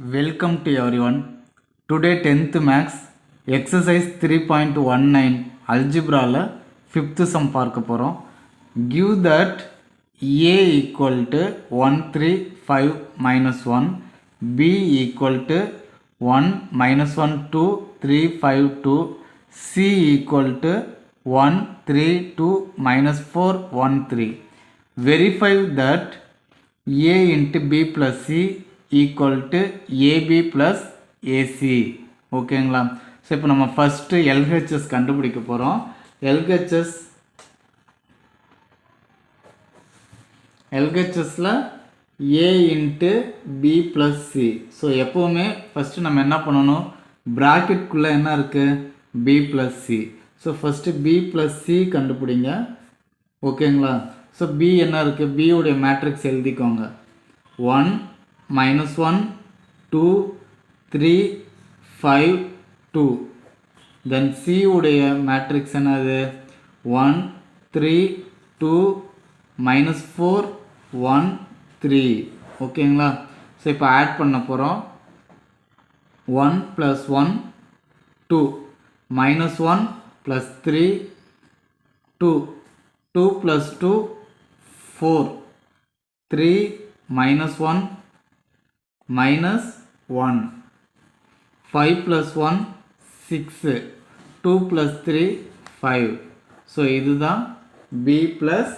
Welcome to everyone. Today 10th Max exercise 3.19 algebra la 5th sum பார்க்க போறோம். Give that a equal to 135 minus 1, b equal to 1 minus 1 2 3 5 2, c equal to 1 3 2 minus 4 1 3. Verify that a into b plus c equal to ab plus ac. ஓகேங்களா? So இப்போ நம்ம first LHS கண்டுபிடிக்க போகிறோம். LHSல a into b plus c. So எப்போவுமே first நம்ம என்ன பண்ணணும், ப்ராக்கெட்குள்ளே என்ன இருக்குது, b plus c. So first b plus c கண்டுபிடிங்க. ஓகேங்களா? ஸோ b என்ன இருக்குது, b உடைய மேட்ரிக்ஸ் எழுதிக்கோங்க. 1 minus 1 2 3 5 2. then c உடைய மேட்ரிக்ஸ் என்னது, 1 3 2 minus 4 1 3. ஓகேங்களா? ஸோ இப்போ ஆட் பண்ண போகிறோம். 1 plus 1 2 minus 1 plus 3 2 2 plus 2 4 3 minus 1 minus 1 5 plus 1 6 2 plus 3 5. So இதுதான் b plus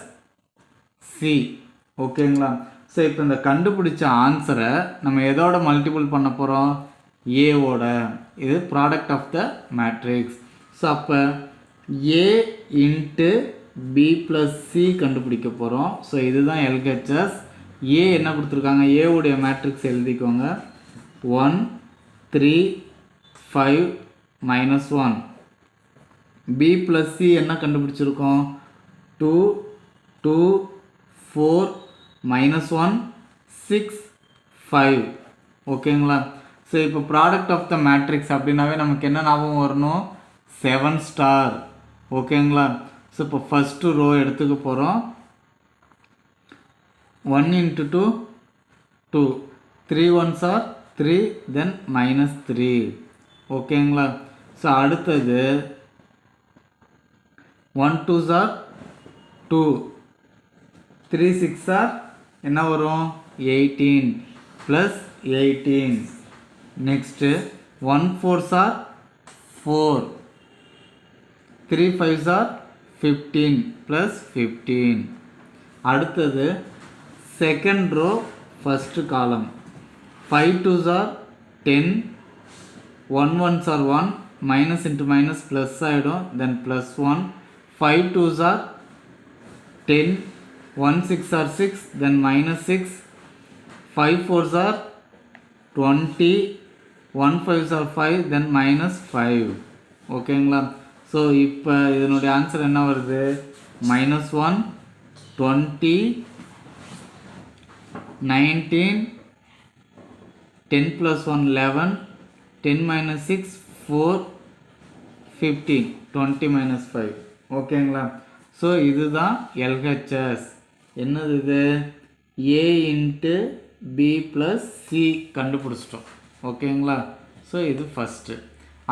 c. ஓகேங்களா? ஸோ இப்போ இந்த கண்டுபிடிச்ச ஆன்சரை நம்ம எதோட மல்டிபிள் பண்ண போகிறோம், ஏவோட. இது product of the matrix. So அப்போ a into b plus c கண்டுபிடிக்க போகிறோம். ஸோ இதுதான் LHS. a என்ன கொடுத்துருக்காங்க, a உடைய மேட்ரிக்ஸ் எழுதிக்கோங்க. 1 3 5 minus 1. b plus c என்ன கண்டுபிடிச்சிருக்கோம், 2 2 4 minus 1 6 5. ஓகேங்களா? ஸோ இப்போ ப்ராடக்ட் ஆஃப் த மேட்ரிக்ஸ் அப்படின்னாவே நமக்கு என்ன ஞாபகம் வரணும், 7 ஸ்டார். ஓகேங்களா? ஸோ இப்போ ஃபஸ்ட்டு ரோ எடுத்துக்க போகிறோம். 1 into 2 2 3 ones are 3 then minus 3. ஓகேங்களா? ஸோ அடுத்தது 1 2s are 2 3 6 are என்ன வரும், 18 plus 18. Next 1 4s are 4 3 5s are 15 plus 15. அடுத்தது செகண்ட் ரோ ஃபஸ்ட்டு காலம். 5 2s are 10 1 1s are 1 minus into minus plus ஆகிடும், தென் plus 1 5 2s are 10 1 6 are 6 then minus 6 5 4s are 20 1 5s are 5 then minus 5. ஓகேங்களா? So இப்போ இதனுடைய answer என்ன வருது, minus 1 20 19 10 plus 1 11 10 minus 6 4 15 20 minus 5. ஓகேங்களா? So இதுதான் LHS. என்னது இது, a into b plus c கண்டுபிடிச்சிட்டோம். ஓகேங்களா? ஸோ இது ஃபஸ்ட்டு.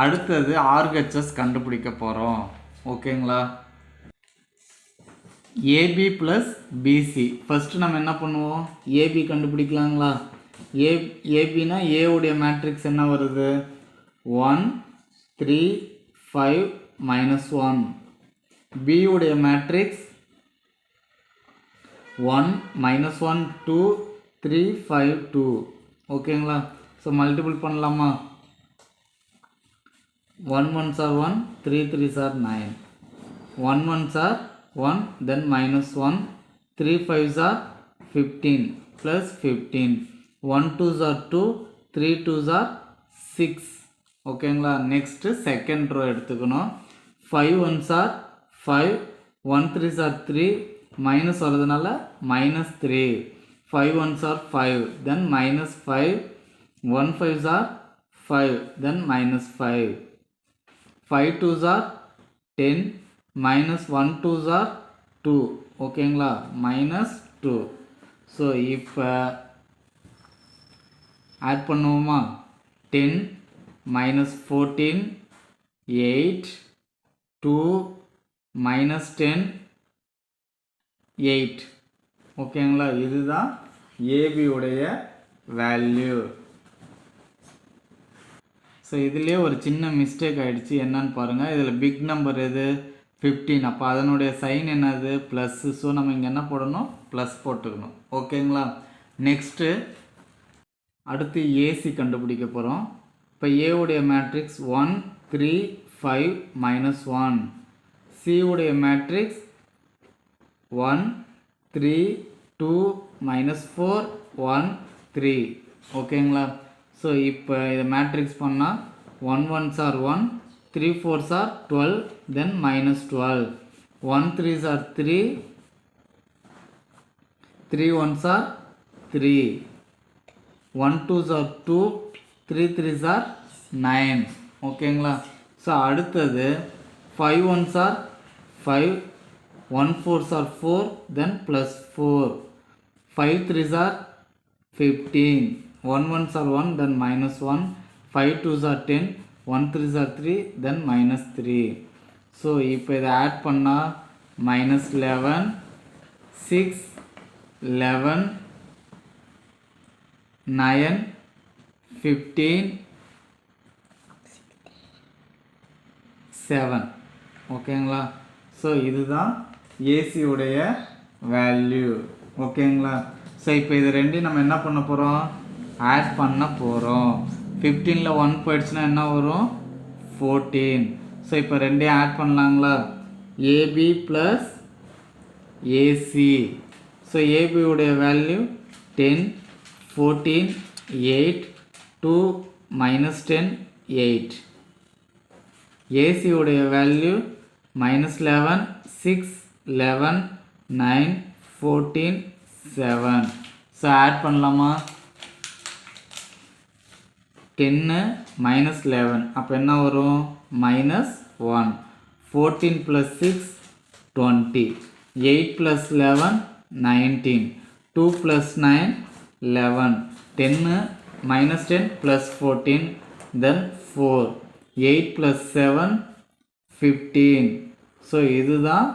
அடுத்தது RHS கண்டுபிடிக்க போகிறோம். ஓகேங்களா? AB plus BC. ஃபஸ்ட்டு நம்ம என்ன பண்ணுவோம், AB கண்டுபிடிக்கலாங்களா? ஏபினா a உடைய மேட்ரிக்ஸ் என்ன வருது, 1 3 5 minus 1. b உடைய மேட்ரிக்ஸ் 1 minus 1 2 3 5 2. ஓகேங்களா? ஸோ மல்டிபிள் பண்ணலாமா, 1 1s are 1 3 3s are 9 1 1s are 1 then minus 1 3 5s are 15 plus 15 1 2s are 2 3 2s are 6. ஓகேங்களா? நெக்ஸ்ட்டு செகண்ட் ரோ எடுத்துக்கணும். 5 1s are 5 1 3s are 3 minus வரதுனால minus 3 5 1s are 5 then minus 5 1 5s are 5 then minus 5 5 2s are 10 minus 1 2s are 2. ஓகேங்களா? minus 2. So இப்போ add பண்ணுவோமா? 10 minus 14 8 2 minus 10 8. ஓகேங்களா? இதுதான் AB உடைய value. So இதுலேயே ஒரு சின்ன மிஸ்டேக் ஆகிடுச்சு. என்னன்னு பாருங்கள். இதில் பிக் நம்பர் எது? 15. அப்போ அதனுடைய சைன் என்னது? ப்ளஸ்ஸு. ஸோ நம்ம இங்கே என்ன போடணும்? ப்ளஸ் போட்டுக்கணும். ஓகேங்களா? நெக்ஸ்ட்டு அடுத்து ஏசி கண்டுபிடிக்க போகிறோம். இப்போ ஏவுடைய மேட்ரிக்ஸ் 1 3 5 -1. சி உடைய மேட்ரிக்ஸ் 1 3 2 -4 1 3. ஓகேங்களா? ஸோ இப்போ இதை மேட்ரிக்ஸ் பண்ணால் 1 1s are 1, 3 4s are 12, then -12. 1 3s are 3, 3 1s are 3, 1 2s are 2, 3 3s are 9. ஓகேங்களா? ஸோ அடுத்தது 5 1s are 5, 1 4s are 4, then +4, 5 3s are 15, 1 1s are 1, then -1, 5 2s are 10, 1 3s are 3, then -3. So இப்போ இதை add பண்ணால் -11 6 11 9 15 7. ஓகேங்களா? So இதுதான் AC உடைய value. ஓகேங்களா? So இப்போ இது ரெண்டையும் நம்ம என்ன பண்ண போகிறோம்? ஆட் பண்ண போகிறோம். 15ல் 1 போயிடுச்சுன்னா என்ன வரும்? 14. ஸோ இப்போ ரெண்டையும் ஆட் பண்ணலாங்களா? AB plus AC. So AB உடைய வேல்யூ 10 14 8 2 -10 8. ஏசி உடைய வேல்யூ -11 6 11 9 14 7. ஸோ ஆட் பண்ணலாமா? 10 -11 அப்போ என்ன வரும்? -1. 14 + 6 20, 8 + 11 19, 2 + 9 11, 10 -10 + 14, then 4, 8 + 7 15. ஸோ இதுதான்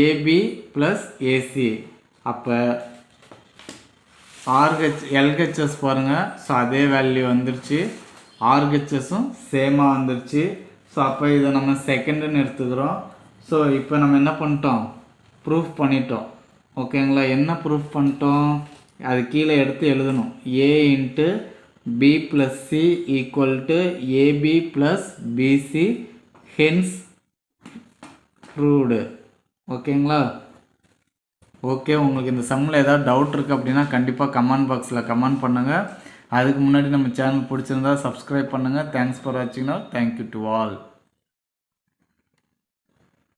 ஏபி ப்ளஸ் ஏசி. அப்போ ஆர்ஹெச் எல்ஹெச்எஸ் பாருங்கள். ஸோ அதே வேல்யூ வந்துருச்சு. ஆர்ஹெச்எஸும் சேமாக வந்துருச்சு. ஸோ அப்போ இதை நம்ம செகண்டுன்னு எடுத்துக்கிறோம். ஸோ இப்போ நம்ம என்ன பண்ணிட்டோம்? ப்ரூஃப் பண்ணிட்டோம். ஓகேங்களா? என்ன ப்ரூஃப் பண்ணிட்டோம்? அது கீழே எடுத்து எழுதணும். A into B plus C equal to AB plus BC, hence proved. ஓகேங்களா? ஓகே, உங்களுக்கு இந்த சம்மில் ஏதாவது டவுட் இருக்குது அப்படின்னா கண்டிப்பாக கமெண்ட் பாக்ஸில் கமெண்ட் பண்ணுங்கள். அதுக்கு முன்னாடி நம்ம சேனல் பிடிச்சிருந்தா சப்ஸ்கிரைப் பண்ணுங்கள். தேங்க்ஸ் ஃபார் வாட்சிங். Now thank you to all.